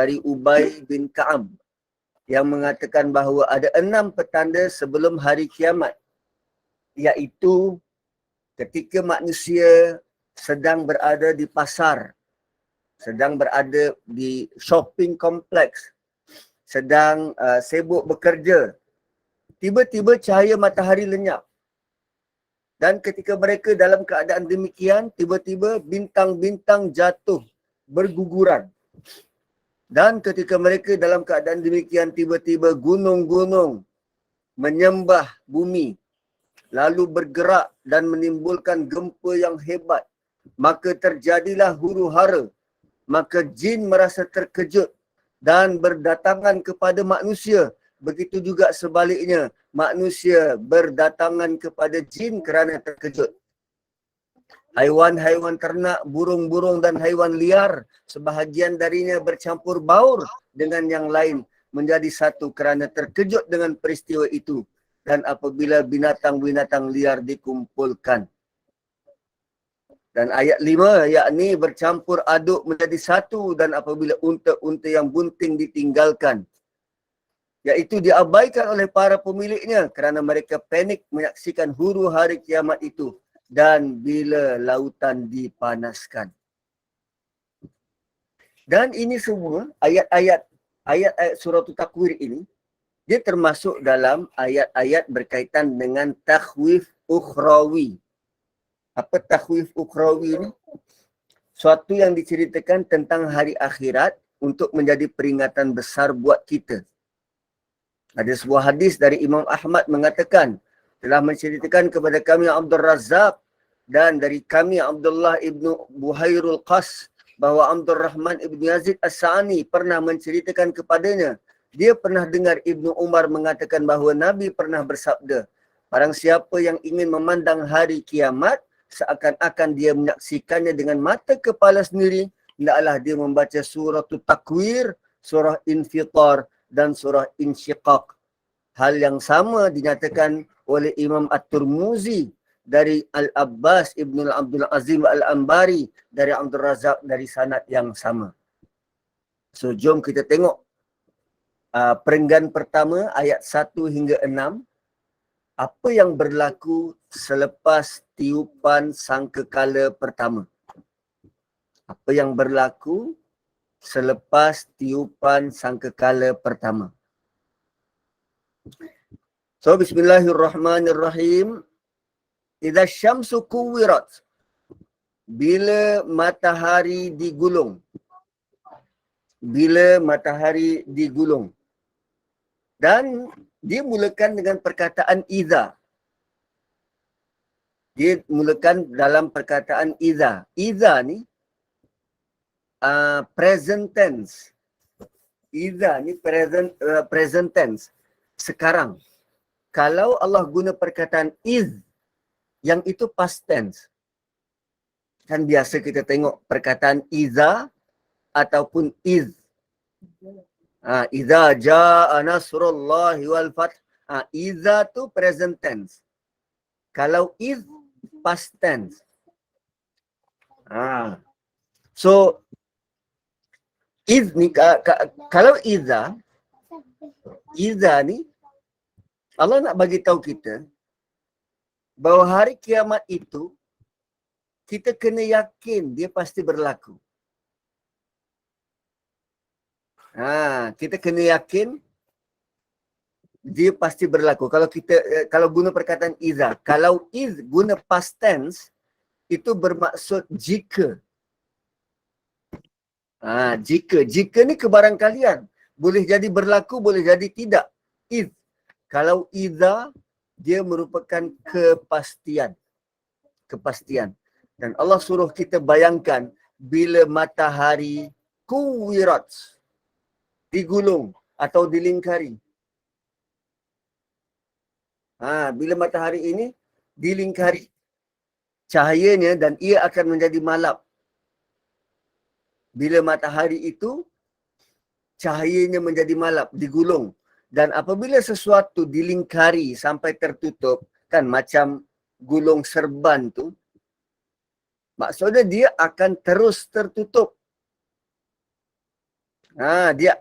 dari Ubay bin Ka'ab yang mengatakan bahawa ada 6 petanda sebelum hari kiamat, iaitu ketika manusia sedang berada di pasar, sedang berada di shopping kompleks, sedang sibuk bekerja, tiba-tiba cahaya matahari lenyap. Dan ketika mereka dalam keadaan demikian, tiba-tiba bintang-bintang jatuh berguguran. Dan ketika mereka dalam keadaan demikian, tiba-tiba gunung-gunung menyembah bumi, lalu bergerak dan menimbulkan gempa yang hebat. Maka terjadilah huru-hara. Maka jin merasa terkejut dan berdatangan kepada manusia. Begitu juga sebaliknya, manusia berdatangan kepada jin kerana terkejut. Haiwan-haiwan ternak, burung-burung dan haiwan liar, sebahagian darinya bercampur baur dengan yang lain menjadi satu kerana terkejut dengan peristiwa itu. Dan apabila binatang-binatang liar dikumpulkan. Dan ayat 5, yakni bercampur aduk menjadi satu, dan apabila unta-unta yang bunting ditinggalkan, iaitu diabaikan oleh para pemiliknya kerana mereka panik menyaksikan huru hari kiamat itu. Dan bila lautan dipanaskan. Dan ini semua ayat-ayat surah Takwir ini, dia termasuk dalam ayat-ayat berkaitan dengan takhwif ukhrawi. Apa takhwif ukhrawi ini? Suatu yang diceritakan tentang hari akhirat untuk menjadi peringatan besar buat kita. Ada sebuah hadis dari Imam Ahmad mengatakan, telah menceritakan kepada kami Abdul Razak dan dari kami Abdullah ibnu Buhairul Qas bahawa Abdul Rahman ibnu Yazid As-Sa'ani pernah menceritakan kepadanya. Dia pernah dengar Ibnu Umar mengatakan bahawa Nabi pernah bersabda, barang siapa yang ingin memandang hari kiamat seakan-akan dia menyaksikannya dengan mata kepala sendiri, hendaklah dia membaca surah Takwir, surah Infitar dan surah Insyiqaq. Hal yang sama dinyatakan oleh Imam At-Tirmizi dari Al-Abbas Ibn Abdul Azim Al-Ambari dari Abdul Razak dari sanad yang sama. So jom kita tengok perenggan pertama ayat 1 hingga 6. Apa yang berlaku selepas tiupan sangkakala pertama? Apa yang berlaku selepas tiupan sangkakala pertama? So bismillahirrahmanirrahim. Idza syamsu kuwirat. Bila matahari digulung. Bila matahari digulung. Dan dia mulakan dengan perkataan idza. Dia mulakan dalam perkataan idza. Idza ni present tense. Idza ni present tense. Sekarang. Kalau Allah guna perkataan iz, yang itu past tense. Kan biasa kita tengok perkataan iza ataupun iz. Iza jaa nasrullahi wal fath. Iza tu present tense. Kalau iz past tense. So iz ni kalau iza ni Allah nak bagi tahu kita bahawa hari kiamat itu kita kena yakin dia pasti berlaku. Kita kena yakin dia pasti berlaku. Kalau guna perkataan iza, kalau iz guna past tense, itu bermaksud jika. Jika ni kebarangkalian. Boleh jadi berlaku, boleh jadi tidak. Iz. Kalau iza, dia merupakan kepastian. Kepastian. Dan Allah suruh kita bayangkan bila matahari kuwirat, digulung atau dilingkari. Bila matahari ini dilingkari cahayanya dan ia akan menjadi malap. Bila matahari itu cahayanya menjadi malap, digulung. Dan apabila sesuatu dilingkari sampai tertutup, kan macam gulung serban tu, maksudnya dia akan terus tertutup. Dia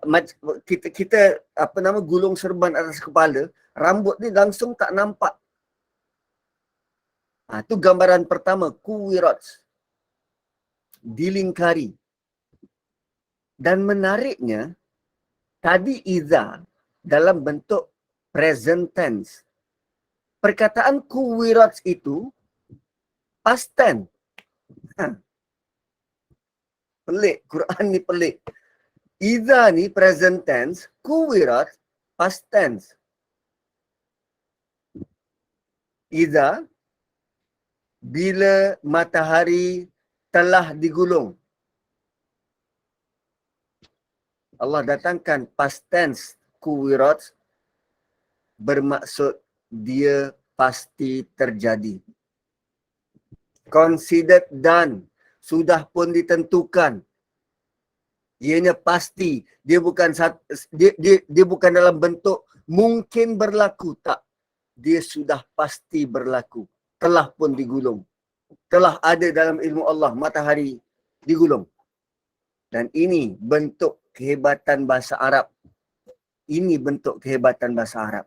kita apa nama gulung serban atas kepala, rambut ni langsung tak nampak. Itu gambaran pertama, kuwirat. Dilingkari. Dan menariknya, tadi iza dalam bentuk present tense. Perkataan kuwirat itu past tense. Pelik, Quran ni pelik. Iza ni present tense, kuwirat past tense. Iza bila matahari telah digulung. Allah datangkan past tense kuwirat bermaksud dia pasti terjadi. Considered done, sudah pun ditentukan. Ianya pasti, dia bukan dia bukan dalam bentuk mungkin berlaku, tak. Dia sudah pasti berlaku. Telah pun digulung. Telah ada dalam ilmu Allah matahari digulung. Dan ini bentuk kehebatan bahasa Arab. Ini bentuk kehebatan bahasa Arab.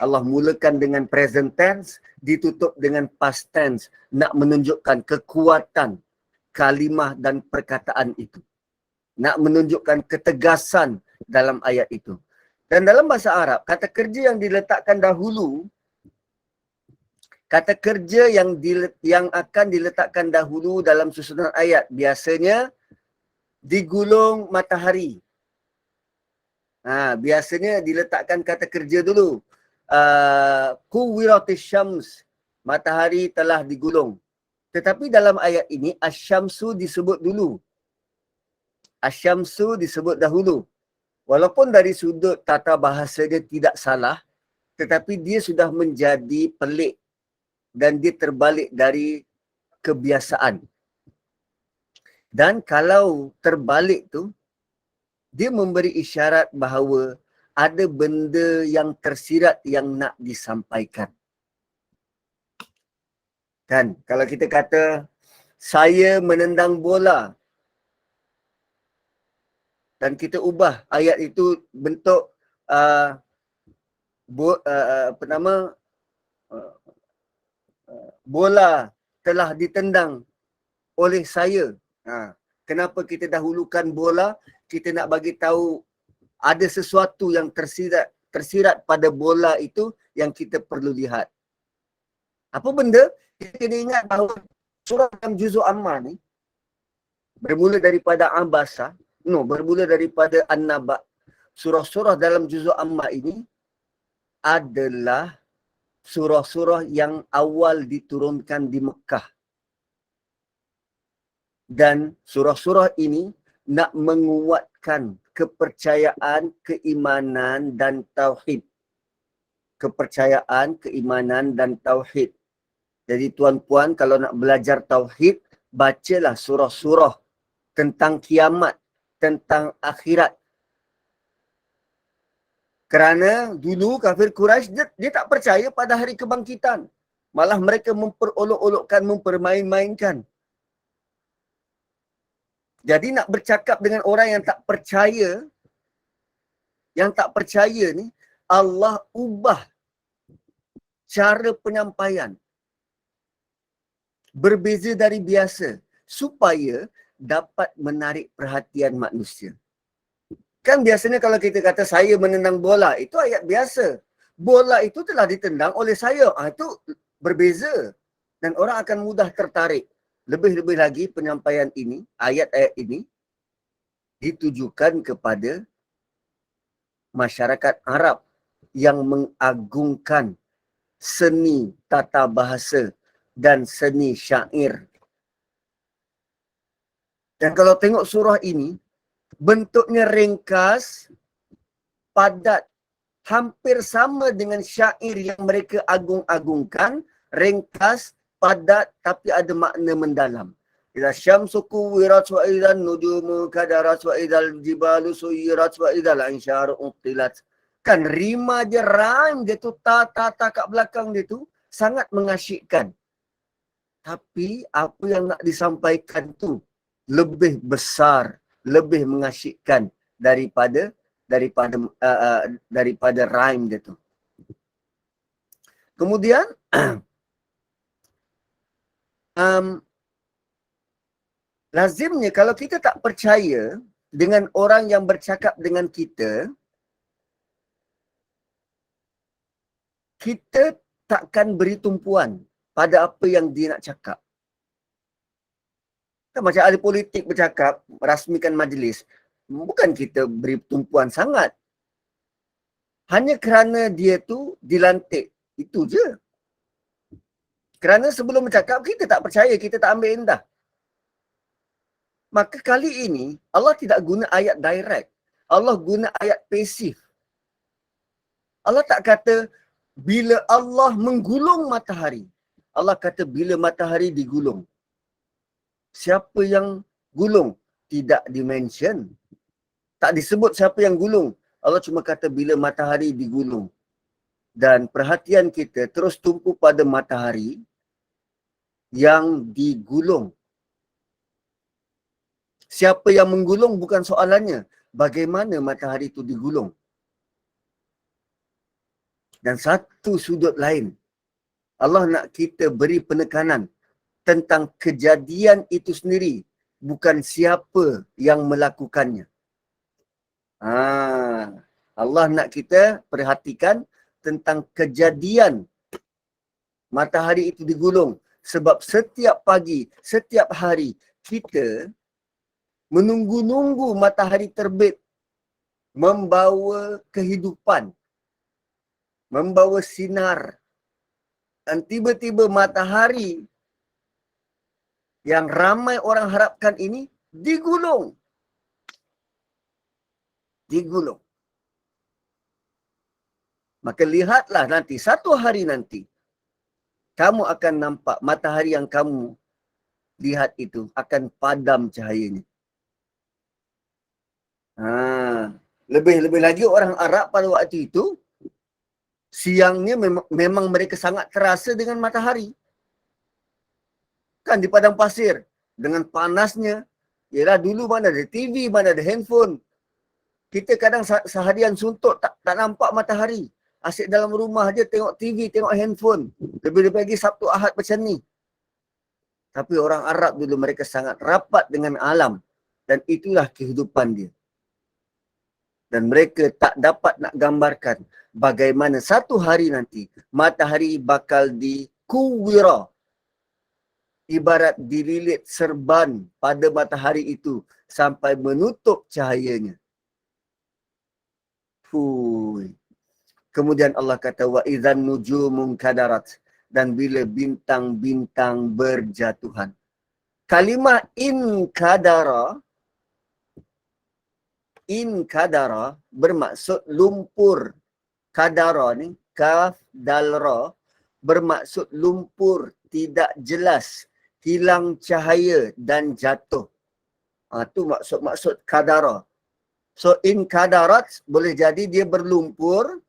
Allah mulakan dengan present tense, ditutup dengan past tense, nak menunjukkan kekuatan kalimah dan perkataan itu. Nak menunjukkan ketegasan dalam ayat itu. Dan dalam bahasa Arab, kata kerja yang diletakkan dahulu, kata kerja yang akan diletakkan dahulu dalam susunan ayat, biasanya digulung matahari. Biasanya diletakkan kata kerja dulu. Kuwiratis syams, matahari telah digulung. Tetapi dalam ayat ini asyamsu disebut dulu. Asyamsu disebut dahulu. Walaupun dari sudut tata bahasa dia tidak salah, tetapi dia sudah menjadi pelik dan dia terbalik dari kebiasaan. Dan kalau terbalik tu, dia memberi isyarat bahawa ada benda yang tersirat yang nak disampaikan. Kan, kalau kita kata, saya menendang bola, dan kita ubah ayat itu bentuk bola telah ditendang oleh saya. Kenapa kita dahulukan bola? Kita nak bagi tahu ada sesuatu yang tersirat pada bola itu yang kita perlu lihat. Apa benda? Kita kena ingat bahawa surah dalam juzuk Amma ni bermula daripada Abasa, bermula daripada An-Naba. Surah-surah dalam juzuk Amma ini adalah surah-surah yang awal diturunkan di Mekah. Dan surah-surah ini nak menguatkan kepercayaan, keimanan dan tauhid. Kepercayaan, keimanan dan tauhid. Jadi tuan-puan kalau nak belajar tauhid, bacalah surah-surah tentang kiamat, tentang akhirat. Kerana dulu kafir Quraisy dia tak percaya pada hari kebangkitan. Malah mereka memperolok-olokkan, mempermain-mainkan. Jadi nak bercakap dengan orang yang tak percaya ni, Allah ubah cara penyampaian. Berbeza dari biasa. Supaya dapat menarik perhatian manusia. Kan biasanya kalau kita kata saya menendang bola, itu ayat biasa. Bola itu telah ditendang oleh saya. Itu berbeza. Dan orang akan mudah tertarik. Lebih-lebih lagi penyampaian ini, ayat-ayat ini, ditujukan kepada masyarakat Arab yang mengagungkan seni tata bahasa dan seni syair. Dan kalau tengok surah ini, bentuknya ringkas, padat, hampir sama dengan syair yang mereka agung-agungkan, ringkas, padat, tapi ada makna mendalam. Idza syamsu kuwirat wa idzan nujumu kadarat wa idzal jibalu suyirat wa idzal ansharu utilat. Kan rima je, rhyme dia tu, ta kat belakang dia tu sangat mengasyikkan. Tapi apa yang nak disampaikan tu lebih besar, lebih mengasyikkan daripada rhyme dia tu. Kemudian lazimnya kalau kita tak percaya dengan orang yang bercakap dengan kita, kita takkan beri tumpuan pada apa yang dia nak cakap. Kan macam ahli politik bercakap, rasmikan majlis, bukan kita beri tumpuan sangat. Hanya kerana dia tu dilantik. Itu je. Kerana sebelum bercakap, kita tak percaya, kita tak ambil endah. Maka kali ini, Allah tidak guna ayat direct. Allah guna ayat pasif. Allah tak kata, bila Allah menggulung matahari. Allah kata, bila matahari digulung. Siapa yang gulung? Tidak dimention. Tak disebut siapa yang gulung. Allah cuma kata bila matahari digulung. Dan perhatian kita terus tumpu pada matahari yang digulung. Siapa yang menggulung bukan soalannya. Bagaimana matahari itu digulung? Dan satu sudut lain, Allah nak kita beri penekanan tentang kejadian itu sendiri, bukan siapa yang melakukannya. Allah nak kita perhatikan tentang kejadian matahari itu digulung. Sebab setiap pagi, setiap hari, kita menunggu-nunggu matahari terbit, membawa kehidupan, membawa sinar. Dan tiba-tiba matahari yang ramai orang harapkan ini digulung. Digulung. Maka lihatlah nanti, satu hari nanti, kamu akan nampak matahari yang kamu lihat itu akan padam cahayanya. Lebih-lebih lagi orang Arab pada waktu itu, siangnya memang mereka sangat terasa dengan matahari. Kan di padang pasir, dengan panasnya, ialah dulu mana ada TV, mana ada handphone. Kita kadang seharian suntuk tak nampak matahari. Asyik dalam rumah je tengok TV, tengok handphone. Lebih-lebih lagi Sabtu Ahad macam ni. Tapi orang Arab dulu mereka sangat rapat dengan alam. Dan itulah kehidupan dia. Dan mereka tak dapat nak gambarkan bagaimana satu hari nanti matahari bakal dikuwira. Ibarat dililit serban pada matahari itu sampai menutup cahayanya. Kemudian Allah kata wa idzan nujumun kadarat, dan bila bintang-bintang berjatuhan. Kalimah in kadara bermaksud lumpur. Kadara ni kaf dal ra bermaksud lumpur, tidak jelas, hilang cahaya dan jatuh. Itu maksud kadara. So in kadarat boleh jadi dia berlumpur.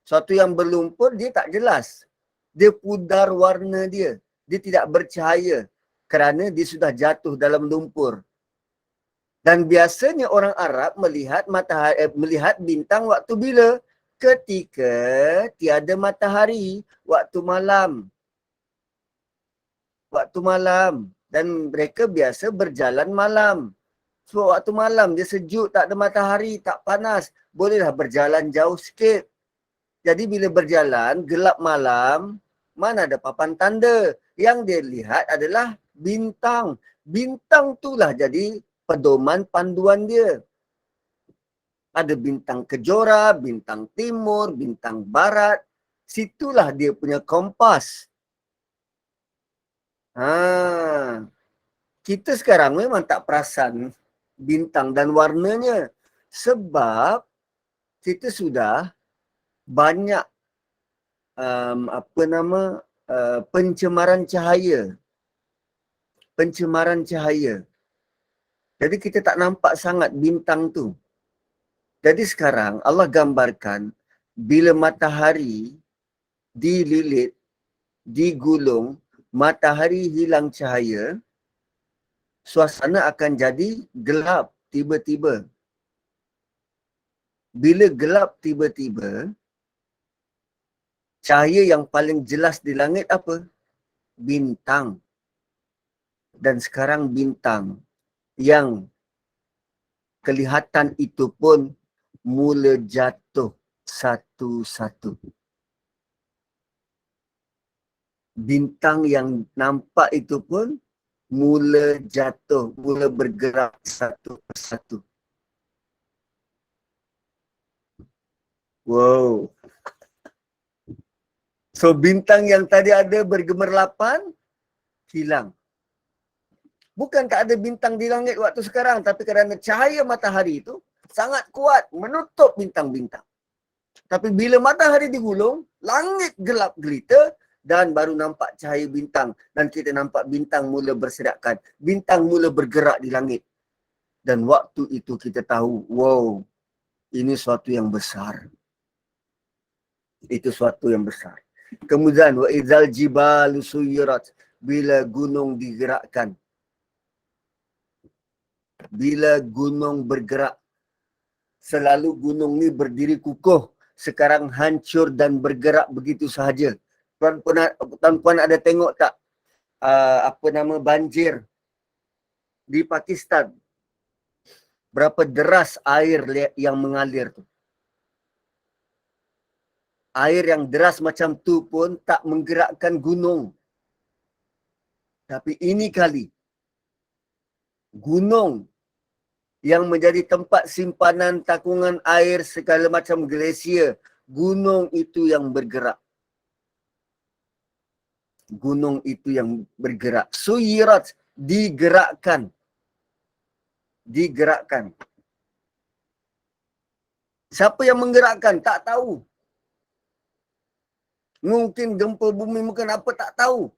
Suatu yang berlumpur dia tak jelas. Dia pudar warna dia. Dia tidak bercahaya kerana dia sudah jatuh dalam lumpur. Dan biasanya orang Arab melihat matahari, melihat bintang waktu bila? Ketika tiada matahari, waktu malam. Waktu malam. Dan mereka biasa berjalan malam. So waktu malam dia sejuk, tak ada matahari, tak panas. Bolehlah berjalan jauh sikit. Jadi bila berjalan, gelap malam, mana ada papan tanda. Yang dia lihat adalah bintang. Bintang itulah jadi pedoman panduan dia. Ada bintang kejora, bintang timur, bintang barat. Situlah dia punya kompas. Kita sekarang memang tak perasan bintang dan warnanya. Sebab kita sudah banyak pencemaran cahaya. Pencemaran cahaya. Jadi kita tak nampak sangat bintang tu. Jadi sekarang Allah gambarkan bila matahari dililit, digulung, matahari hilang cahaya, suasana akan jadi gelap tiba-tiba. Bila gelap tiba-tiba, cahaya yang paling jelas di langit apa? Bintang. Dan sekarang bintang yang kelihatan itu pun mula jatuh satu-satu. Bintang yang nampak itu pun mula jatuh, mula bergerak satu persatu. Wow. So bintang yang tadi ada bergemerlapan, hilang. Bukan tak ada bintang di langit waktu sekarang, tapi kerana cahaya matahari itu sangat kuat menutup bintang-bintang. Tapi bila matahari digulung, langit gelap gelita dan baru nampak cahaya bintang. Dan kita nampak bintang mula berserakan. Bintang mula bergerak di langit. Dan waktu itu kita tahu, wow, ini suatu yang besar. Itu suatu yang besar. Kemudian, wa idzal jibalu suyirat, bila gunung digerakkan. Bila gunung bergerak, selalu gunung ni berdiri kukuh, sekarang hancur dan bergerak begitu sahaja. Tuan-puan ada tengok tak banjir di Pakistan? Berapa deras air yang mengalir tu. Air yang deras macam tu pun tak menggerakkan gunung. Tapi ini kali, gunung yang menjadi tempat simpanan takungan air segala macam glasier, gunung itu yang bergerak. Gunung itu yang bergerak. Suyirat, digerakkan. Digerakkan. Siapa yang menggerakkan? Tak tahu. Mungkin gempa bumi, mungkin apa, tak tahu.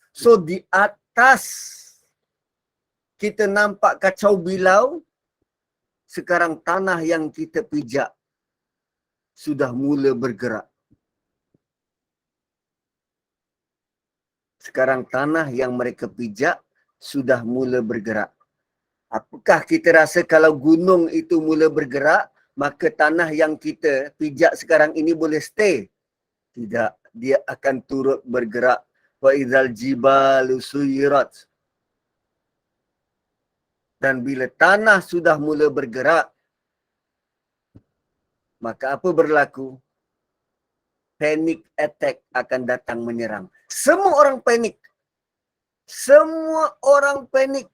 So di atas kita nampak kacau bilau, sekarang tanah yang kita pijak sudah mula bergerak. Sekarang tanah yang mereka pijak sudah mula bergerak. Apakah kita rasa kalau gunung itu mula bergerak, maka tanah yang kita pijak sekarang ini boleh stay? Tidak, dia akan turut bergerak. Wa idzal jibalu suyirat. Dan bila tanah sudah mula bergerak, maka apa berlaku? Panic attack akan datang menyerang. Semua orang panik. Semua orang panik.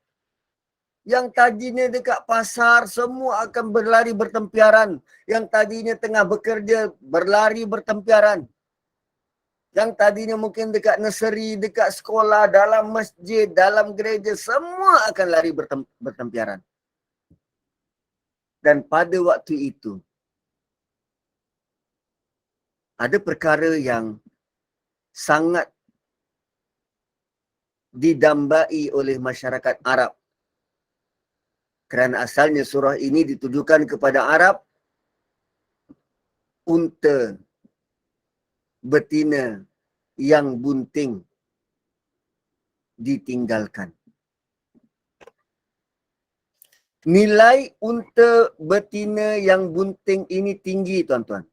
Yang tadinya dekat pasar, semua akan berlari bertempiaran. Yang tadinya tengah bekerja, berlari bertempiaran. Yang tadinya mungkin dekat nursery, dekat sekolah, dalam masjid, dalam gereja, semua akan lari bertempiaran. Dan pada waktu itu, ada perkara yang sangat didambai oleh masyarakat Arab. Kerana asalnya surah ini ditujukan kepada Arab, unta betina yang bunting ditinggalkan. Nilai unta betina yang bunting ini tinggi, tuan-tuan.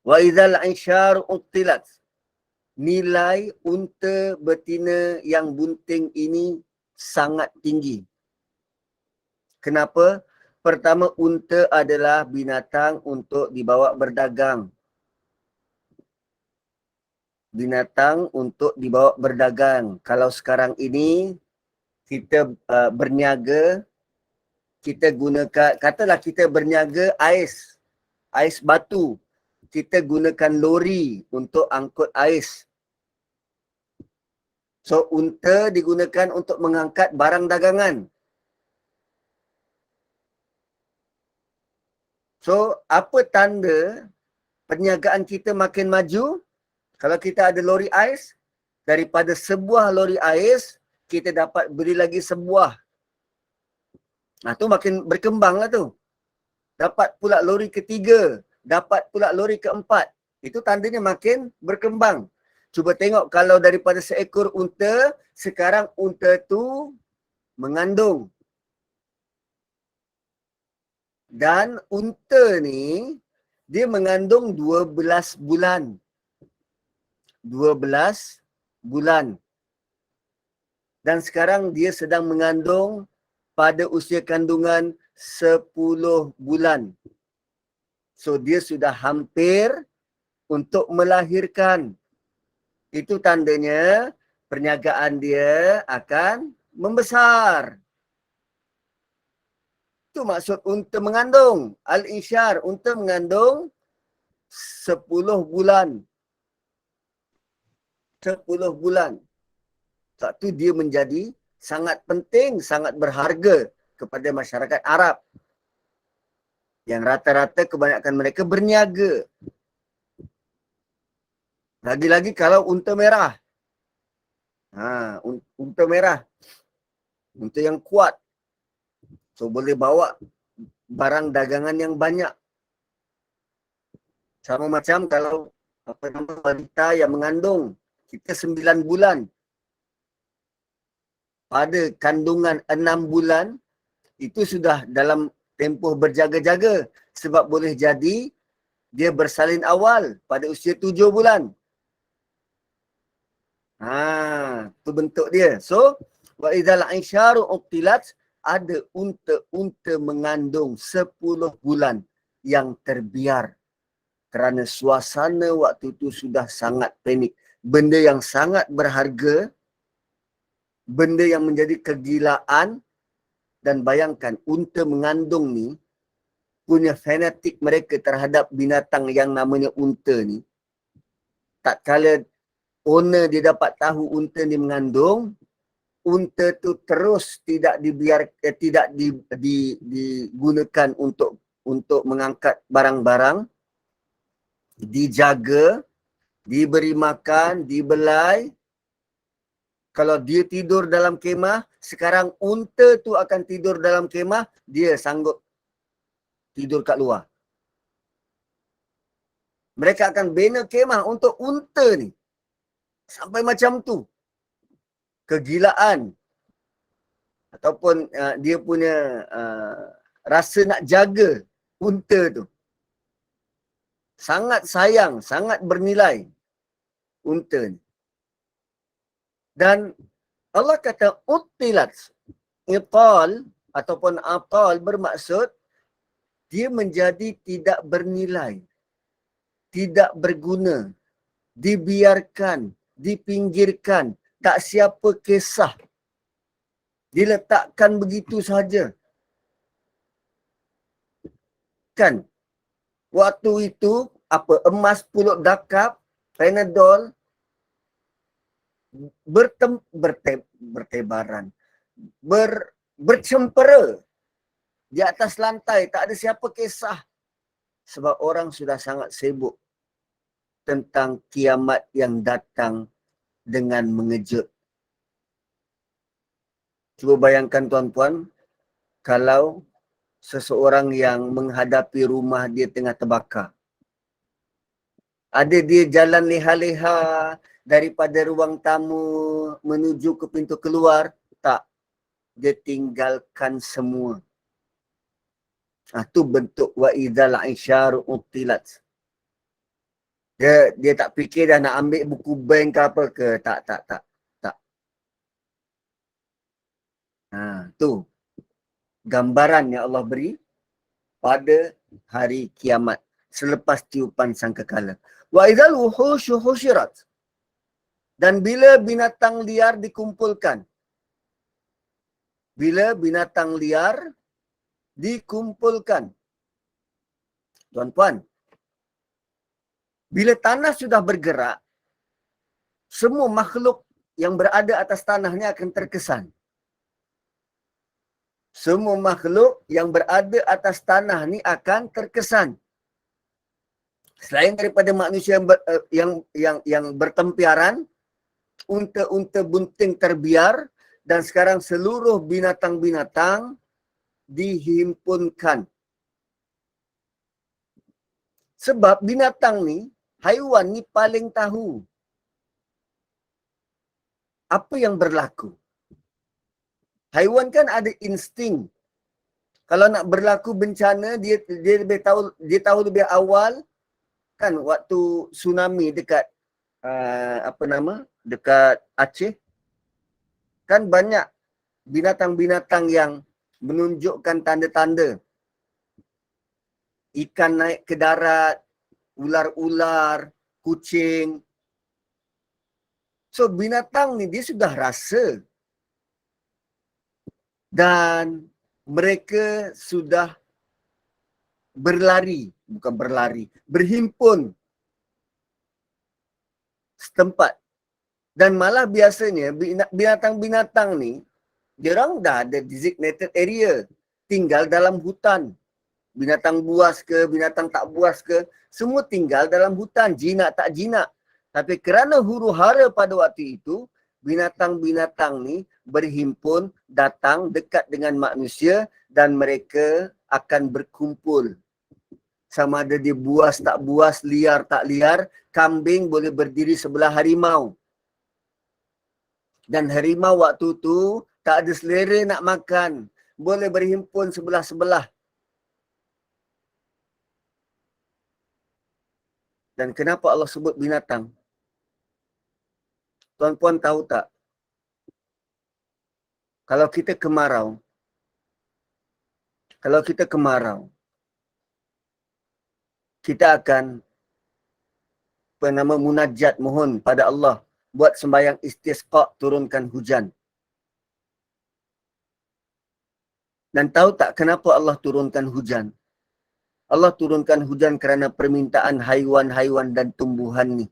Wa idzal ansyar uttilat. Nilai unta betina yang bunting ini sangat tinggi. Kenapa? Pertama, unta adalah binatang untuk dibawa berdagang. Binatang untuk dibawa berdagang. Kalau sekarang ini kita berniaga, kita gunakan, katalah kita berniaga ais batu. Kita gunakan lori untuk angkut ais. So, unta digunakan untuk mengangkat barang dagangan. So, apa tanda perniagaan kita makin maju? Kalau kita ada lori ais, daripada sebuah lori ais, kita dapat beli lagi sebuah. Nah, tu makin berkembang lah tu. Dapat pula lori ketiga, dapat pula lori keempat. Itu tandanya makin berkembang. Cuba tengok kalau daripada seekor unta, sekarang unta tu mengandung. Dan unta ni, dia mengandung 12 bulan. 12 bulan. Dan sekarang dia sedang mengandung pada usia kandungan 10 bulan. So, dia sudah hampir untuk melahirkan. Itu tandanya perniagaan dia akan membesar. Itu maksud unta mengandung. Al-Insyar, unta mengandung 10 bulan. 10 bulan. Sebab tu dia menjadi sangat penting, sangat berharga kepada masyarakat Arab. Yang rata-rata kebanyakan mereka berniaga. Lagi-lagi kalau unta merah. Unta merah. Unta yang kuat. So boleh bawa barang dagangan yang banyak. Sama macam kalau wanita yang mengandung. Kita 9 bulan. Pada kandungan 6 bulan, itu sudah dalam tempoh berjaga-jaga. Sebab boleh jadi dia bersalin awal pada usia 7 bulan. Itu bentuk dia. So, wa idzal isyaru uqtilat, ada unta-unta mengandung 10 bulan yang terbiar. Kerana suasana waktu itu sudah sangat panik. Benda yang sangat berharga, benda yang menjadi kegilaan, dan bayangkan unta mengandung ni, punya fanatik mereka terhadap binatang yang namanya unta ni. Tak kala owner dia dapat tahu unta ni mengandung, unta tu terus tidak digunakan untuk mengangkat barang-barang, dijaga, diberi makan, dibelai. Kalau dia tidur dalam kemah, sekarang unta tu akan tidur dalam kemah, dia sanggup tidur kat luar. Mereka akan bina kemah untuk unta ni. Sampai macam tu. Kegilaan. Ataupun dia punya rasa nak jaga unta tu. Sangat sayang, sangat bernilai unta ni. Dan Allah kata utilat. Ital ataupun atal bermaksud dia menjadi tidak bernilai. Tidak berguna. Dibiarkan. Dipinggirkan. Tak siapa kisah. Diletakkan begitu saja. Kan? Waktu itu, emas puluk dakap, Panadol, bertebaran. Bercempera di atas lantai. Tak ada siapa kisah. Sebab orang sudah sangat sibuk tentang kiamat yang datang dengan mengejut. Cuba bayangkan tuan-tuan, kalau seseorang yang menghadapi rumah dia tengah terbakar. Ada dia jalan leha-leha daripada ruang tamu menuju ke pintu keluar. Tak. Dia tinggalkan semua. Itu bentuk wa idzal isyaru utilat. Dia tak fikir dah nak ambil buku bank ke apa ke. Tak. Tu gambaran yang Allah beri pada hari kiamat selepas tiupan sangkakala. Wa idzal wuhusyu husyirat. Dan bila binatang liar dikumpulkan. Bila binatang liar dikumpulkan. Tuan-tuan, bila tanah sudah bergerak, semua makhluk yang berada atas tanahnya akan terkesan. Semua makhluk yang berada atas tanah ni akan terkesan. Selain daripada manusia yang bertempiaran, unta-unta bunting terbiar, dan sekarang seluruh binatang-binatang dihimpunkan. Sebab binatang ni, haiwan ni paling tahu apa yang berlaku. Haiwan kan ada insting. Kalau nak berlaku bencana, dia tahu lebih awal kan, waktu tsunami dekat dekat Aceh, kan banyak binatang-binatang yang menunjukkan tanda-tanda. Ikan naik ke darat, ular-ular, kucing. So binatang ni dia sudah rasa. Dan mereka sudah berhimpun setempat. Dan malah biasanya binatang-binatang ni, diorang dah ada designated area, tinggal dalam hutan. Binatang buas ke, binatang tak buas ke, semua tinggal dalam hutan, jinak tak jinak. Tapi kerana huru-hara pada waktu itu, binatang-binatang ni berhimpun, datang dekat dengan manusia dan mereka akan berkumpul. Sama ada dia buas tak buas, liar tak liar, kambing boleh berdiri sebelah harimau. Dan harimau waktu tu tak ada selera nak makan, boleh berhimpun sebelah-sebelah. Dan kenapa Allah sebut binatang? Tuan-puan tahu tak? Kalau kita kemarau, kita akan munajat, mohon pada Allah, buat sembahyang istisqa, turunkan hujan. Dan tahu tak kenapa Allah turunkan hujan? Allah turunkan hujan kerana permintaan haiwan-haiwan dan tumbuhan ni.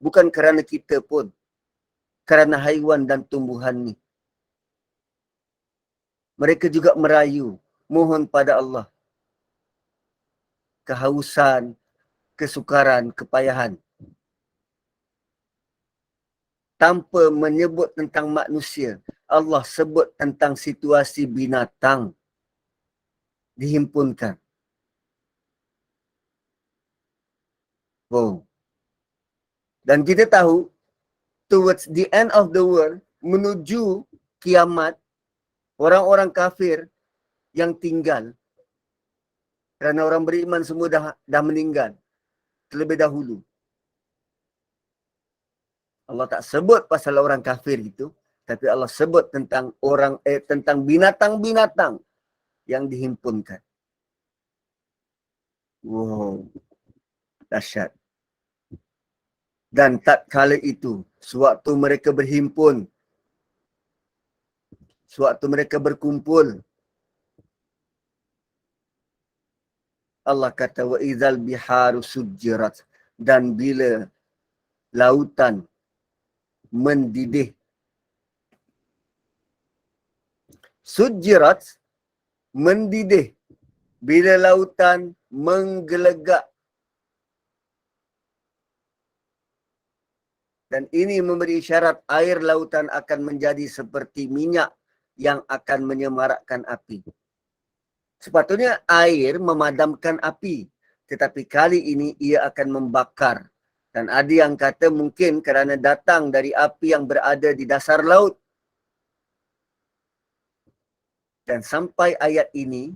Bukan kerana kita pun. Kerana haiwan dan tumbuhan ni. Mereka juga merayu, mohon pada Allah. Kehausan, kesukaran, kepayahan. Tanpa menyebut tentang manusia, Allah sebut tentang situasi binatang dihimpunkan. Wow. Dan kita tahu, towards the end of the world, menuju kiamat, orang-orang kafir yang tinggal, kerana orang beriman semua dah meninggal terlebih dahulu. Allah tak sebut pasal orang kafir itu, tapi Allah sebut tentang tentang binatang-binatang yang dihimpunkan. Wow. Dahsyat. Dan tatkala itu, sewaktu mereka berhimpun, sewaktu mereka berkumpul, Allah kata, wa idzal biharu sujjirat, dan bila lautan mendidih. Sujjirat, mendidih. Bila lautan menggelegak. Dan ini memberi isyarat air lautan akan menjadi seperti minyak yang akan menyemarakkan api. Sepatutnya air memadamkan api, tetapi kali ini ia akan membakar. Dan ada yang kata mungkin kerana datang dari api yang berada di dasar laut. Dan sampai ayat ini,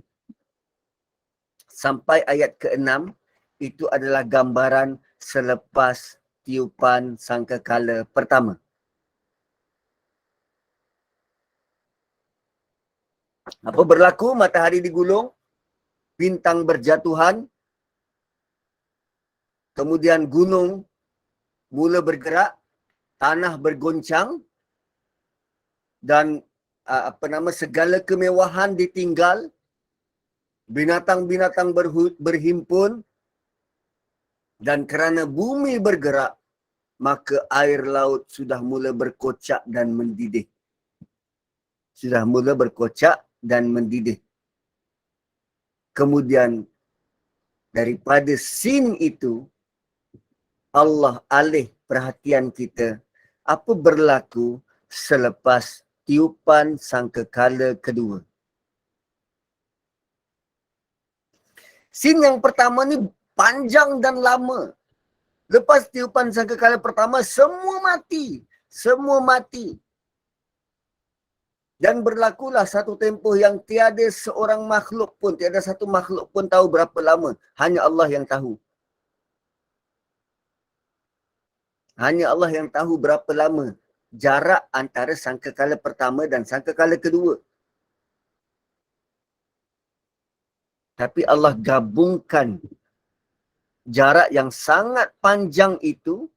sampai ayat ke-6, itu adalah gambaran selepas tiupan sangkakala pertama. Apa berlaku? Matahari digulung, bintang berjatuhan, kemudian gunung mula bergerak, tanah bergoncang, dan segala kemewahan ditinggal, binatang-binatang berhimpun, dan kerana bumi bergerak, maka air laut sudah mula berkocak dan mendidih. Sudah mula berkocak dan mendidih. Kemudian daripada scene itu, Allah alih perhatian kita. Apa berlaku selepas tiupan sangkakala kedua? Scene yang pertama ni panjang dan lama. Lepas tiupan sangkakala pertama, semua mati. Semua mati. Dan berlakulah satu tempoh yang tiada seorang makhluk pun, tiada satu makhluk pun tahu berapa lama. Hanya Allah yang tahu. Hanya Allah yang tahu berapa lama jarak antara sangkakala pertama dan sangkakala kedua. Tapi Allah gabungkan jarak yang sangat panjang itu,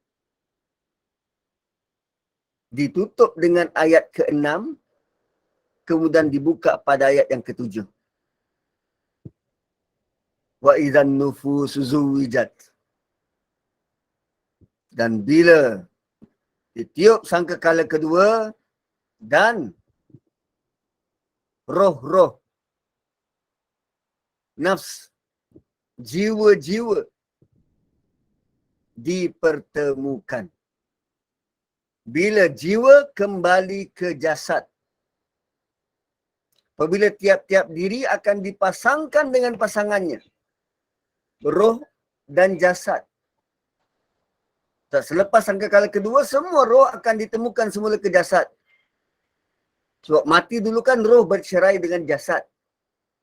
ditutup dengan ayat ke-6, kemudian dibuka pada ayat yang ke-7. Wa idzan nufusu zuwijat. Dan bila ditiup sangkakala kedua dan roh-roh, nafs, jiwa-jiwa dipertemukan. Bila jiwa kembali ke jasad. Apabila tiap-tiap diri akan dipasangkan dengan pasangannya. Roh dan jasad. Selepas sangkakala kedua, semua roh akan ditemukan semula ke jasad. Sebab mati dulu kan roh bercerai dengan jasad.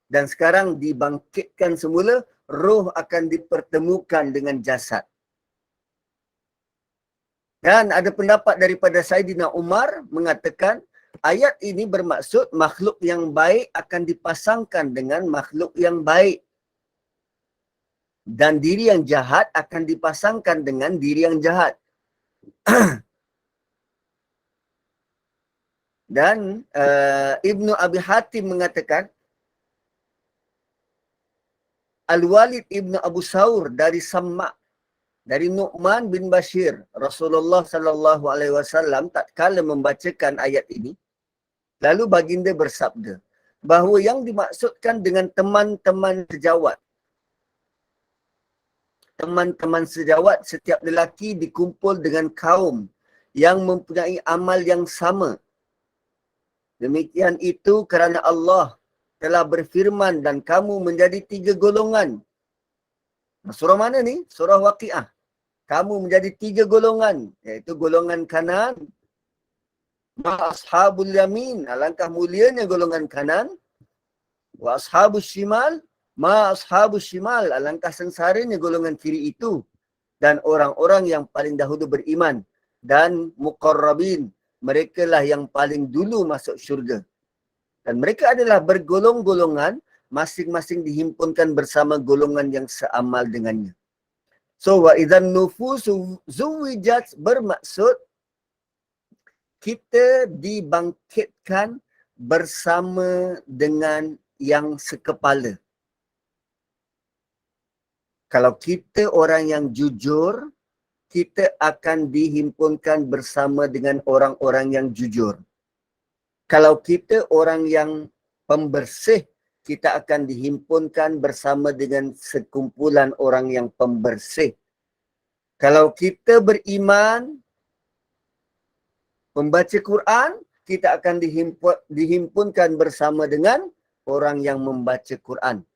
Dan sekarang dibangkitkan semula, roh akan dipertemukan dengan jasad. Dan ada pendapat daripada Saidina Umar mengatakan, ayat ini bermaksud makhluk yang baik akan dipasangkan dengan makhluk yang baik. Dan diri yang jahat akan dipasangkan dengan diri yang jahat. Dan Ibnu Abi Hatim mengatakan, Al-Walid Ibnu Abu Saur dari Samma', dari Nu'man bin Bashir, Rasulullah sallallahu alaihi wasallam tatkala membacakan ayat ini, lalu baginda bersabda bahawa yang dimaksudkan dengan teman-teman sejawat, teman-teman sejawat, setiap lelaki dikumpul dengan kaum yang mempunyai amal yang sama. Demikian itu kerana Allah telah berfirman dan kamu menjadi 3 golongan. Surah mana ni? Surah Waqiah. Kamu menjadi 3 golongan, iaitu golongan kanan, ma ashabul yamin, alangkah mulianya golongan kanan, wa ashabus shimal, ma ashabus shimal, alangkah sengsaranya golongan kiri itu, dan orang-orang yang paling dahulu beriman, dan muqarrabin, mereka lah yang paling dulu masuk syurga. Dan mereka adalah bergolong-golongan, masing-masing dihimpunkan bersama golongan yang seamal dengannya. So, wa idzan nufusu zuwijat bermaksud kita dibangkitkan bersama dengan yang sekepala. Kalau kita orang yang jujur, kita akan dihimpunkan bersama dengan orang-orang yang jujur. Kalau kita orang yang pembersih, kita akan dihimpunkan bersama dengan sekumpulan orang yang pembersih. Kalau kita beriman, membaca Quran, kita akan dihimpunkan bersama dengan orang yang membaca Quran.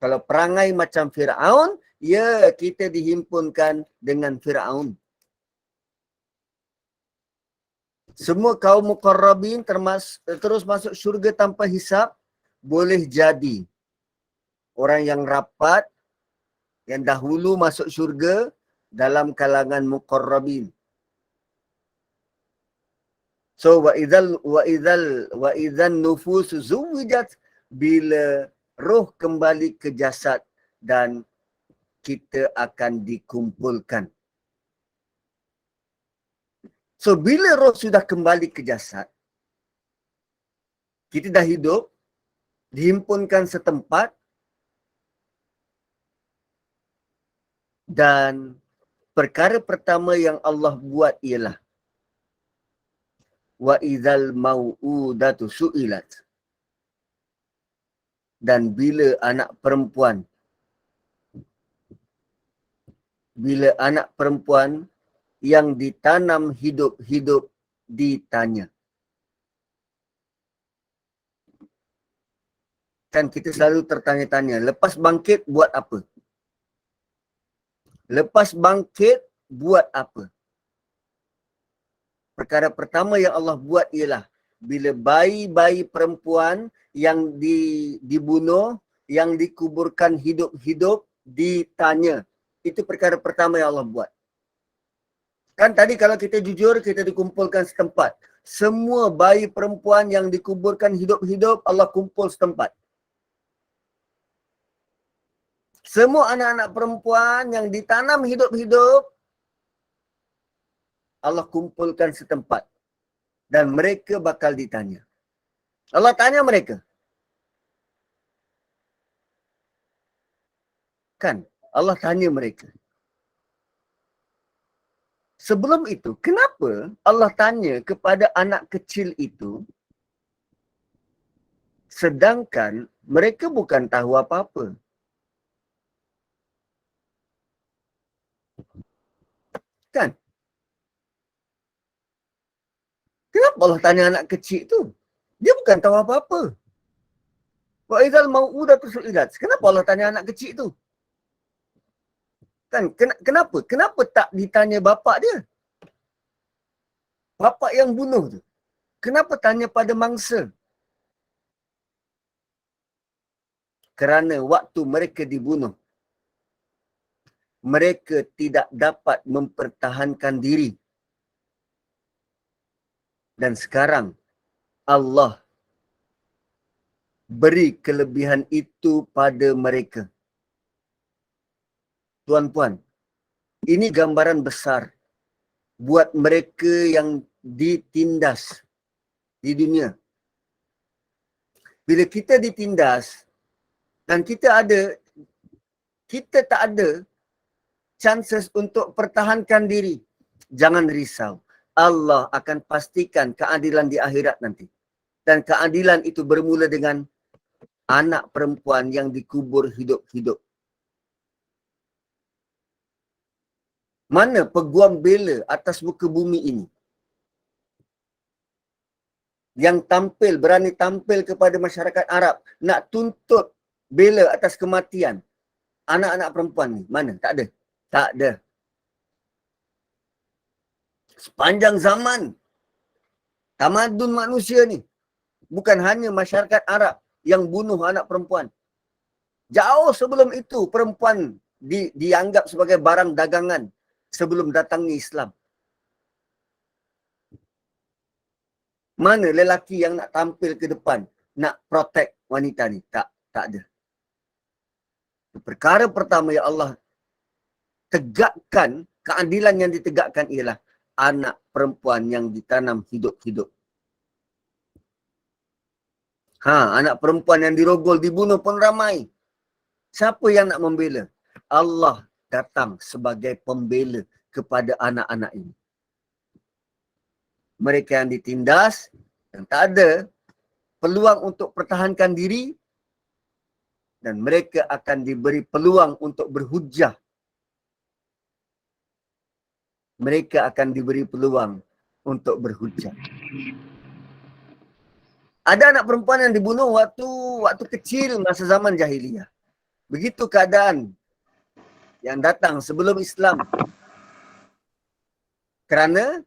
Kalau perangai macam Fir'aun, ya kita dihimpunkan dengan Fir'aun. Semua kaum muqarrabin terus masuk syurga tanpa hisab, boleh jadi orang yang rapat, yang dahulu masuk syurga dalam kalangan muqarrabin. So wa idzal nufus zuwijat, bila roh kembali ke jasad dan kita akan dikumpulkan. So bila roh sudah kembali ke jasad, kita dah hidup, dihimpunkan setempat, dan perkara pertama yang Allah buat ialah wa idzal mau'udatu su'ilat. Dan bila anak perempuan yang ditanam hidup-hidup ditanya. Kan kita selalu tertanya-tanya, lepas bangkit buat apa? Lepas bangkit buat apa? Perkara pertama yang Allah buat ialah bila bayi-bayi perempuan yang dibunuh, yang dikuburkan hidup-hidup, ditanya. Itu perkara pertama yang Allah buat. Kan tadi kalau kita jujur, kita dikumpulkan setempat. Semua bayi perempuan yang dikuburkan hidup-hidup, Allah kumpul setempat. Semua anak-anak perempuan yang ditanam hidup-hidup, Allah kumpulkan setempat. Dan mereka bakal ditanya. Allah tanya mereka. Kan? Allah tanya mereka. Sebelum itu, kenapa Allah tanya kepada anak kecil itu, sedangkan mereka bukan tahu apa-apa? Kan? Kenapa Allah tanya anak kecil itu? Dia bukan tahu apa-apa. Wa idzal mau'udatu su'ilat. Kenapa Allah tanya anak kecil itu? Kan? Kenapa? Kenapa tak ditanya bapa dia? Bapa yang bunuh tu. Kenapa tanya pada mangsa? Kerana waktu mereka dibunuh, mereka tidak dapat mempertahankan diri. Dan sekarang Allah beri kelebihan itu pada mereka. Tuan-puan, ini gambaran besar buat mereka yang ditindas di dunia. Bila kita ditindas dan kita tak ada chances untuk pertahankan diri, jangan risau. Allah akan pastikan keadilan di akhirat nanti. Dan keadilan itu bermula dengan anak perempuan yang dikubur hidup-hidup. Mana peguam bela atas muka bumi ini? Yang berani tampil kepada masyarakat Arab, nak tuntut bela atas kematian anak-anak perempuan ni. Mana? Tak ada. Tak ada. Sepanjang zaman, tamadun manusia ni, bukan hanya masyarakat Arab yang bunuh anak perempuan. Jauh sebelum itu, perempuan dianggap sebagai barang dagangan sebelum datangnya Islam. Mana lelaki yang nak tampil ke depan, nak protect wanita ni? Tak ada. Perkara pertama yang Allah tegakkan, keadilan yang ditegakkan ialah anak perempuan yang ditanam hidup-hidup. Anak perempuan yang dirogol, dibunuh pun ramai. Siapa yang nak membela? Allah datang sebagai pembela kepada anak-anak ini. Mereka yang ditindas, yang tak ada peluang untuk pertahankan diri, dan mereka akan diberi peluang untuk berhujah. Mereka akan diberi peluang untuk berhujah. Ada anak perempuan yang dibunuh waktu kecil masa zaman jahiliyah. Begitu keadaan yang datang sebelum Islam. Kerana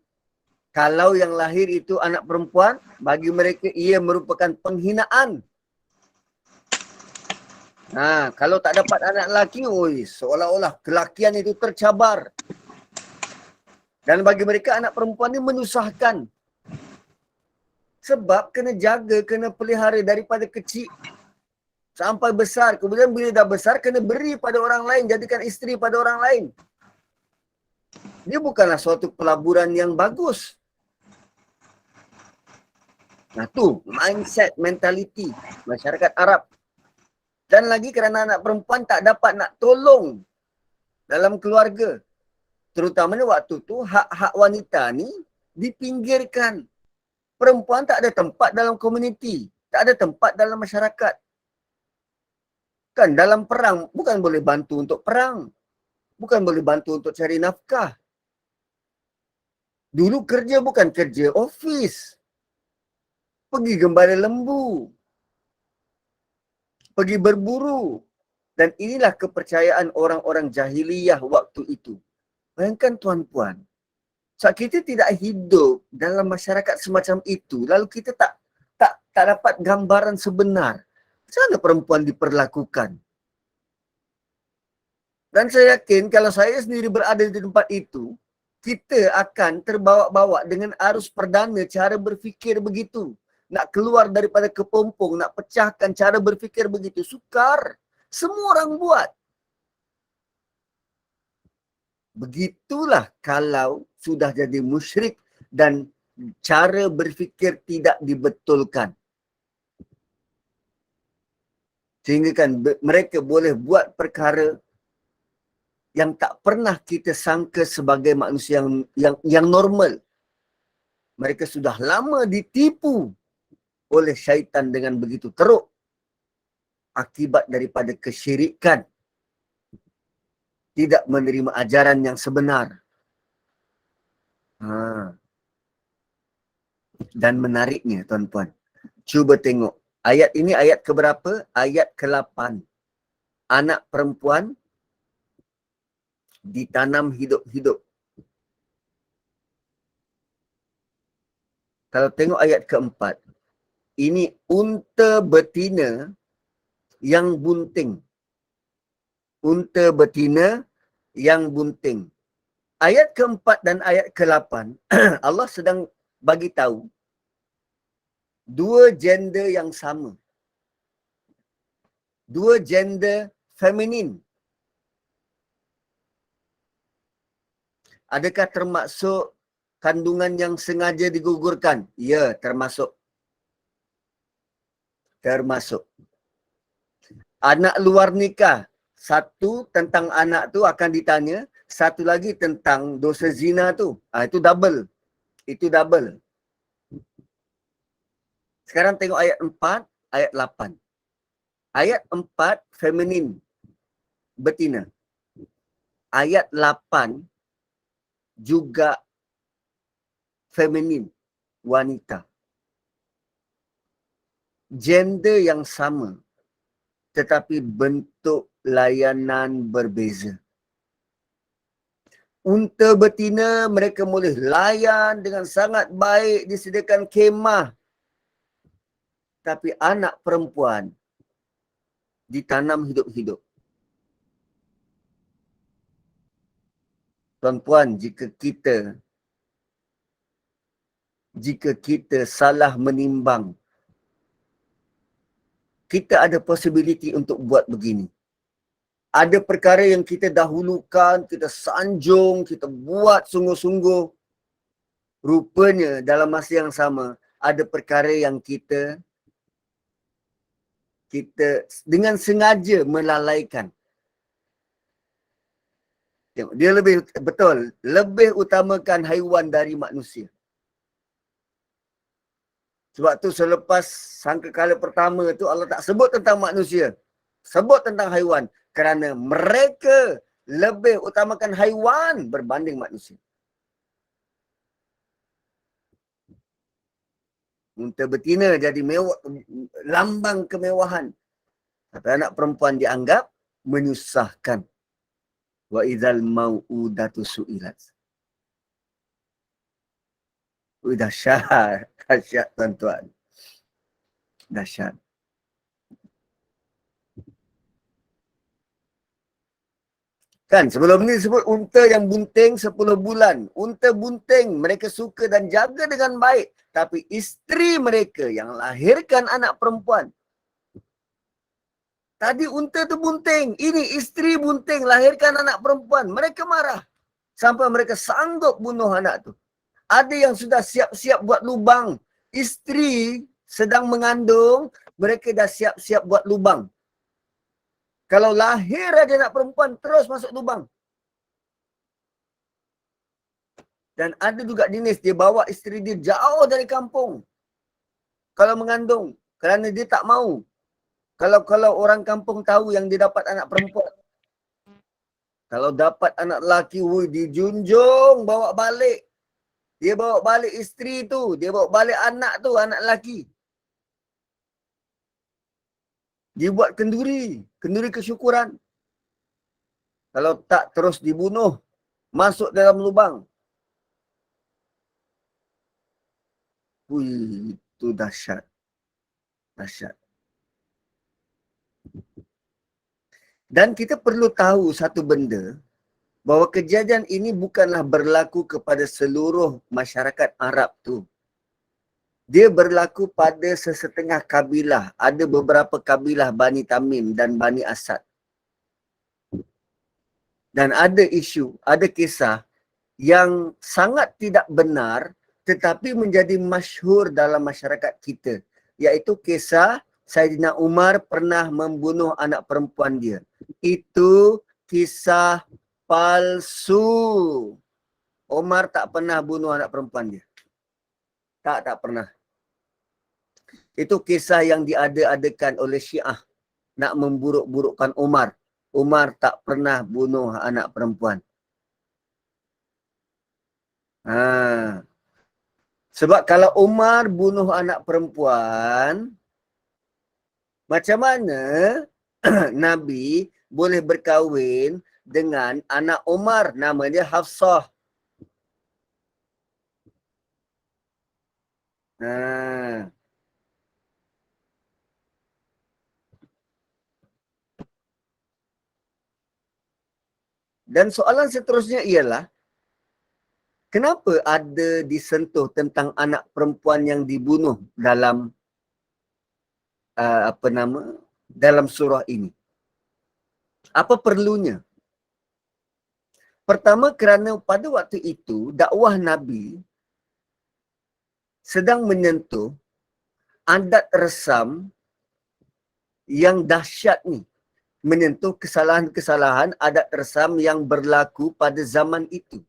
kalau yang lahir itu anak perempuan, bagi mereka ia merupakan penghinaan. Kalau tak dapat anak lelaki, seolah-olah kelakian itu tercabar. Dan bagi mereka anak perempuan ini menyusahkan. Sebab kena jaga, kena pelihara daripada kecil sampai besar. Kemudian bila dah besar, kena beri pada orang lain, jadikan isteri pada orang lain. Dia bukanlah suatu pelaburan yang bagus. Tu mindset, mentality masyarakat Arab. Dan lagi kerana anak perempuan tak dapat nak tolong dalam keluarga. Terutamanya waktu tu, hak-hak wanita ni dipinggirkan. Perempuan tak ada tempat dalam komuniti. Tak ada tempat dalam masyarakat. Kan dalam perang, bukan boleh bantu untuk perang. Bukan boleh bantu untuk cari nafkah. Dulu kerja bukan kerja office. Pergi gembala lembu. Pergi berburu. Dan inilah kepercayaan orang-orang jahiliyah waktu itu. Bayangkan tuan-puan. So, kita tidak hidup dalam masyarakat semacam itu, lalu kita tak dapat gambaran sebenar macam mana perempuan diperlakukan. Dan saya yakin kalau saya sendiri berada di tempat itu, kita akan terbawa-bawa dengan arus perdana cara berfikir begitu. Nak keluar daripada kepompong, nak pecahkan cara berfikir begitu. Sukar. Semua orang buat. Begitulah kalau sudah jadi musyrik dan cara berfikir tidak dibetulkan. Sehingga kan mereka boleh buat perkara yang tak pernah kita sangka sebagai manusia yang normal. Mereka sudah lama ditipu oleh syaitan dengan begitu teruk akibat daripada kesyirikan, tidak menerima ajaran yang sebenar. Dan menariknya tuan-tuan, cuba tengok ayat ini, ayat keberapa? Ayat ke-8. Anak perempuan ditanam hidup-hidup. Kalau tengok ayat ke-4, ini unta betina yang bunting. Unta betina yang bunting. Ayat ke-4 dan ayat ke-8, Allah sedang bagi tahu dua gender yang sama. Dua gender feminin. Adakah termasuk kandungan yang sengaja digugurkan? Ya, termasuk. Termasuk. Anak luar nikah. Satu tentang anak tu akan ditanya. Satu lagi tentang dosa zina tu. Itu double. Itu double. Sekarang tengok ayat 4, ayat 8. Ayat 4, feminin. Betina. Ayat 8, juga feminin, wanita. Gender yang sama, tetapi bentuk layanan berbeza. Unta betina mereka boleh layan dengan sangat baik, disediakan kemah. Tapi anak perempuan ditanam hidup-hidup. Tuan-puan, jika kita salah menimbang, kita ada possibility untuk buat begini. Ada perkara yang kita dahulukan, kita sanjung, kita buat sungguh-sungguh. Rupanya dalam masa yang sama, ada perkara yang kita dengan sengaja melalaikan. Dia lebih utamakan haiwan dari manusia. Sebab tu selepas sangkakala pertama tu Allah tak sebut tentang manusia. Sebut tentang haiwan. Kerana mereka lebih utamakan haiwan berbanding manusia. Unta betina jadi mewah, lambang kemewahan. Tapi anak perempuan dianggap menyusahkan. Wa idzal mau'udatu su'ilat. Dahsyat, dahsyat tuan-tuan. Dahsyat. Kan sebelum ni sebut unta yang bunting 10 bulan. Unta bunting mereka suka dan jaga dengan baik. Tapi isteri mereka yang lahirkan anak perempuan. Tadi unta tu bunting. Ini isteri bunting lahirkan anak perempuan. Mereka marah. Sampai mereka sanggup bunuh anak tu. Ada yang sudah siap-siap buat lubang. Isteri sedang mengandung. Mereka dah siap-siap buat lubang. Kalau lahir ada anak perempuan, terus masuk lubang. Dan ada juga jenis, dia bawa isteri dia jauh dari kampung. Kalau mengandung. Kerana dia tak mau. Kalau orang kampung tahu yang dia dapat anak perempuan. Kalau dapat anak lelaki, dijunjung, bawa balik. Dia bawa balik isteri tu. Dia bawa balik anak tu, anak lelaki. Dia buat kenduri kesyukuran. Kalau tak terus dibunuh, masuk dalam lubang. Itu dahsyat. Dahsyat. Dan kita perlu tahu satu benda, bahawa kejadian ini bukanlah berlaku kepada seluruh masyarakat Arab tu. Dia berlaku pada sesetengah kabilah. Ada beberapa kabilah Bani Tamim dan Bani Asad. Dan ada isu, ada kisah yang sangat tidak benar tetapi menjadi masyhur dalam masyarakat kita. Iaitu kisah Saidina Umar pernah membunuh anak perempuan dia. Itu kisah palsu. Umar tak pernah bunuh anak perempuan dia. Tak pernah. Itu kisah yang diada-adakan oleh Syiah. Nak memburuk-burukkan Umar. Umar tak pernah bunuh anak perempuan. Sebab kalau Umar bunuh anak perempuan, macam mana Nabi boleh berkahwin dengan anak Umar, nama dia Hafsah. Dan soalan seterusnya ialah, kenapa ada disentuh tentang anak perempuan yang dibunuh dalam dalam surah ini? Apa perlunya? Pertama, kerana pada waktu itu dakwah Nabi sedang menyentuh adat resam yang dahsyat ni. Menyentuh kesalahan-kesalahan adat resam yang berlaku pada zaman itu.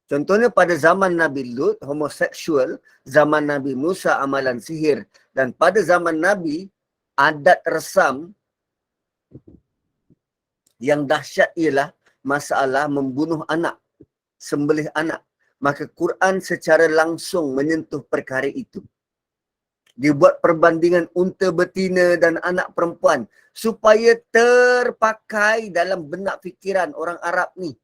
Contohnya pada zaman Nabi Lut, homoseksual, zaman Nabi Musa, amalan sihir. Dan pada zaman Nabi, adat resam yang dahsyat ialah masalah membunuh anak, sembelih anak. Maka Quran secara langsung menyentuh perkara itu. Dibuat perbandingan unta betina dan anak perempuan supaya terpakai dalam benak fikiran orang Arab ni.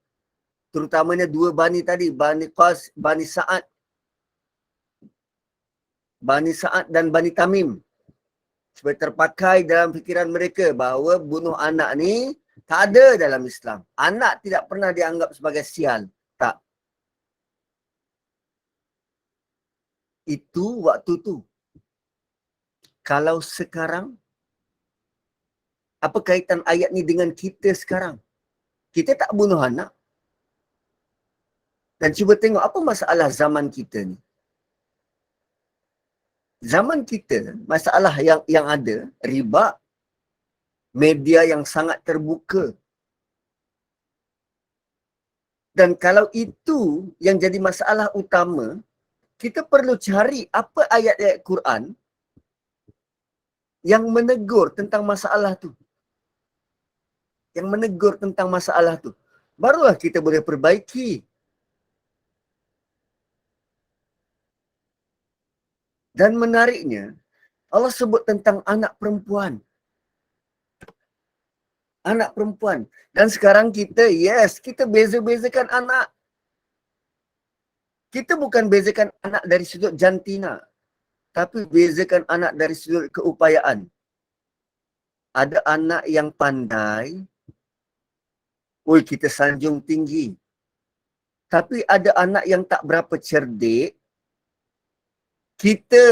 Terutamanya dua bani tadi, Bani Qas, Bani Sa'ad. Bani Sa'ad dan Bani Tamim. Supaya terpakai dalam fikiran mereka bahawa bunuh anak ni tak ada dalam Islam. Anak tidak pernah dianggap sebagai sial. Tak. Itu waktu tu. Kalau sekarang, apa kaitan ayat ni dengan kita sekarang? Kita tak bunuh anak. Dan cuba tengok apa masalah zaman kita ni. Zaman kita, masalah yang ada, riba, media yang sangat terbuka. Dan kalau itu yang jadi masalah utama, kita perlu cari apa ayat-ayat Quran yang menegur tentang masalah tu. Yang menegur tentang masalah tu. Barulah kita boleh perbaiki. Dan menariknya, Allah sebut tentang anak perempuan. Anak perempuan. Dan sekarang kita, yes, kita beza-bezakan anak. Kita bukan bezakan anak dari sudut jantina. Tapi bezakan anak dari sudut keupayaan. Ada anak yang pandai, kita sanjung tinggi. Tapi ada anak yang tak berapa cerdik, kita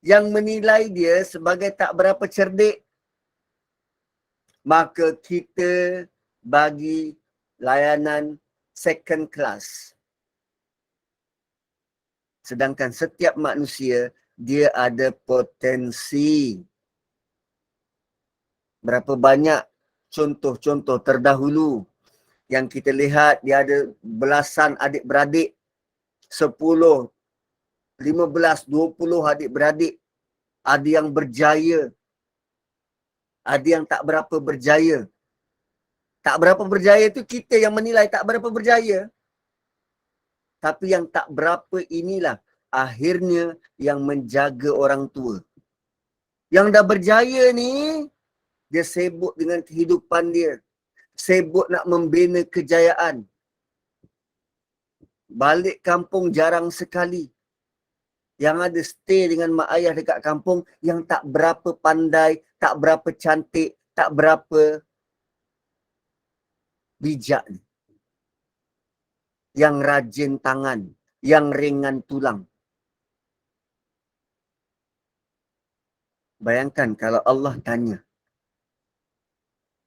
yang menilai dia sebagai tak berapa cerdik. Maka kita bagi layanan second class. Sedangkan setiap manusia, dia ada potensi. Berapa banyak contoh-contoh terdahulu yang kita lihat, dia ada belasan adik-beradik, 10, 15, 20 adik-beradik. Ada yang berjaya, ada yang tak berapa berjaya. Tak berapa berjaya tu kita yang menilai tak berapa berjaya. Tapi yang tak berapa inilah akhirnya yang menjaga orang tua. Yang dah berjaya ni, dia sibuk dengan kehidupan dia. Sibuk nak membina kejayaan. Balik kampung jarang sekali. Yang ada stay dengan mak ayah dekat kampung yang tak berapa pandai, tak berapa cantik, tak berapa bijak ni. Yang rajin tangan, yang ringan tulang. Bayangkan kalau Allah tanya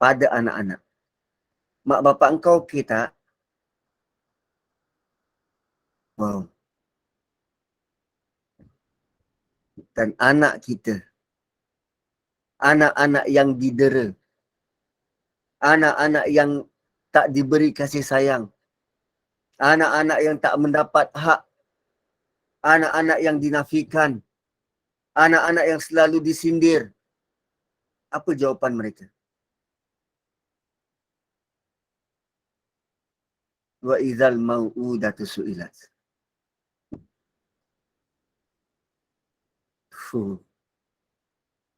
pada anak-anak, mak bapak engkau okey tak? Wow. Dan anak kita, anak-anak yang didera, anak-anak yang tak diberi kasih sayang, anak-anak yang tak mendapat hak, anak-anak yang dinafikan, anak-anak yang selalu disindir. Apa jawapan mereka? Wa idzal mau'udatu su'ilat.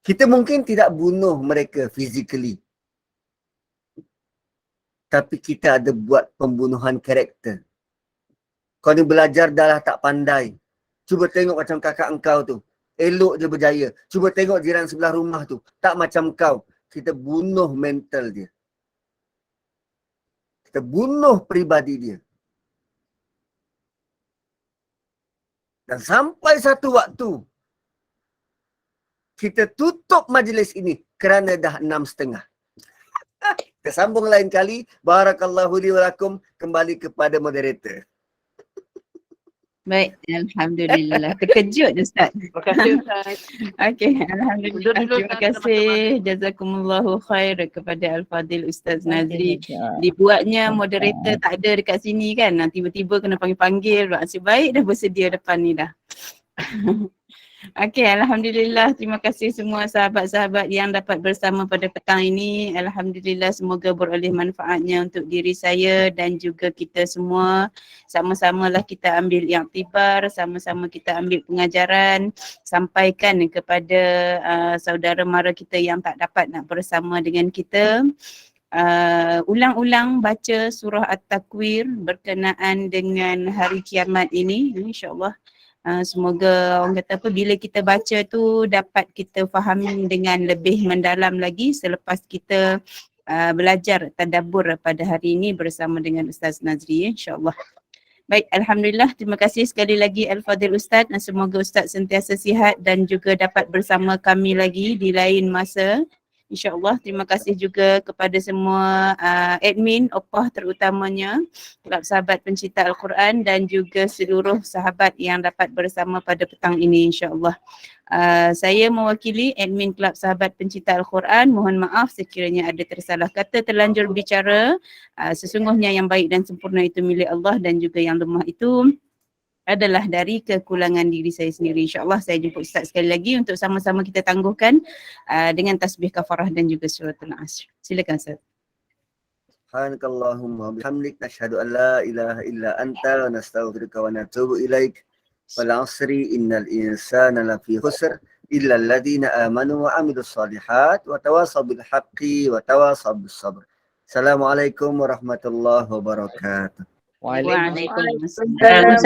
Kita mungkin tidak bunuh mereka physically. Tapi kita ada buat pembunuhan karakter. Kau ni belajar dah lah tak pandai. Cuba tengok macam kakak engkau tu. Elok je berjaya. Cuba tengok jiran sebelah rumah tu. Tak macam kau. Kita bunuh mental dia. Kita bunuh peribadi dia. Dan sampai satu waktu, kita tutup majlis ini kerana dah 6.30. Kita sambung lain kali. Barakallahu li wa lakum. Kembali kepada moderator. Baik, Alhamdulillah. Terkejut Ustaz. Terima kasih Ustaz. Okey, Alhamdulillah. Dulu, Terima Ustaz. kasih. Jazakumullahu khair kepada Al-Fadhil Ustaz Nazri. Dibuatnya moderator tak ada dekat sini kan. Tiba-tiba kena panggil-panggil. Nasib baik dah bersedia depan ni dah. Okey, Alhamdulillah. Terima kasih semua sahabat-sahabat yang dapat bersama pada petang ini. Alhamdulillah, semoga beroleh manfaatnya untuk diri saya dan juga kita semua. Sama-samalah kita ambil iktibar, sama-sama kita ambil pengajaran, sampaikan kepada saudara mara kita yang tak dapat nak bersama dengan kita. Ulang-ulang baca surah At-Takwir berkenaan dengan hari kiamat ini, insya-Allah. Semoga orang kata apa, bila kita baca tu dapat kita fahami dengan lebih mendalam lagi selepas kita belajar tadabbur pada hari ini bersama dengan Ustaz Nazri, insya-Allah. Baik, Alhamdulillah. Terima kasih sekali lagi Al-Fadhil Ustaz, dan semoga Ustaz sentiasa sihat dan juga dapat bersama kami lagi di lain masa, insya-Allah. Terima kasih juga kepada semua admin Opah terutamanya, Kelab Sahabat Pencinta Al-Quran dan juga seluruh sahabat yang dapat bersama pada petang ini, insya-Allah. Saya mewakili admin Kelab Sahabat Pencinta Al-Quran, mohon maaf sekiranya ada tersalah kata, terlanjur bicara. Sesungguhnya yang baik dan sempurna itu milik Allah dan juga yang lemah itu adalah dari kekulangan diri saya sendiri. InsyaAllah saya jemput Ustaz sekali lagi untuk sama-sama kita tangguhkan dengan tasbih kafarah dan juga suratul Asr. Silakan Ustaz. Subhanakallahumma bihamdik nashhadu an la ilaha illa anta wa nastaghfiruka wa natubu ilaik. Wal 'asri innal insana lafi khusr illa alladhina amanu wa 'amilus shalihat wa tawasaw bil haqqi wa tawasaw bis sabr. Assalamualaikum warahmatullahi wabarakatuh. Waalaikumsalam.